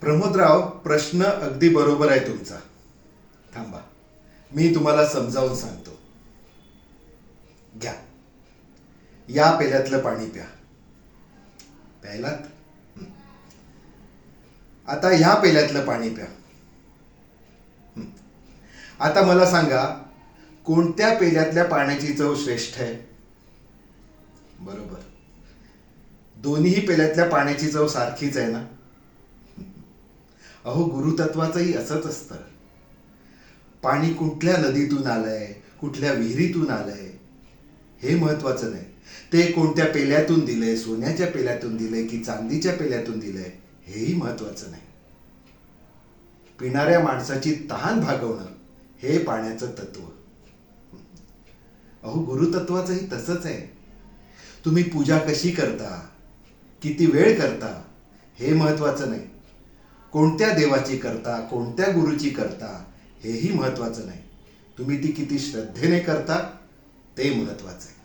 प्रमोदराव, प्रश्न अगदी बरोबर आहे तुमचा. थांबा, मी तुम्हाला समजावून सांगतो. घ्या, या पेल्यातलं पाणी प्या. प्यायलात? आता ह्या पेल्यातलं पाणी प्या. आता मला सांगा, कोणत्या पेल्यातल्या पाण्याची चव श्रेष्ठ आहे? बरोबर, दोन्ही पेल्यातल्या पाण्याची चव सारखीच आहे ना. अहो, गुरुतत्वाचंही असंच असतं. पाणी कुठल्या नदीतून आलंय, कुठल्या विहिरीतून आलंय हे महत्वाचं नाही. ते कोणत्या पेल्यातून दिलंय, सोन्याच्या पेल्यातून दिलंय की चांदीच्या पेल्यातून दिलंय हेही महत्वाचं नाही. पिणाऱ्या माणसाची तहान भागवणं हे पाण्याचं तत्व. अहो, गुरुतत्वाचंही तसंच आहे. तुम्ही पूजा कशी करता, किती वेळ करता हे महत्वाचं नाही. कोणत्या देवाची करता, कोणत्या गुरुची करता हेही महत्वाचं नाही. तुम्ही ती किती श्रद्धेने करता ते महत्वाचं आहे.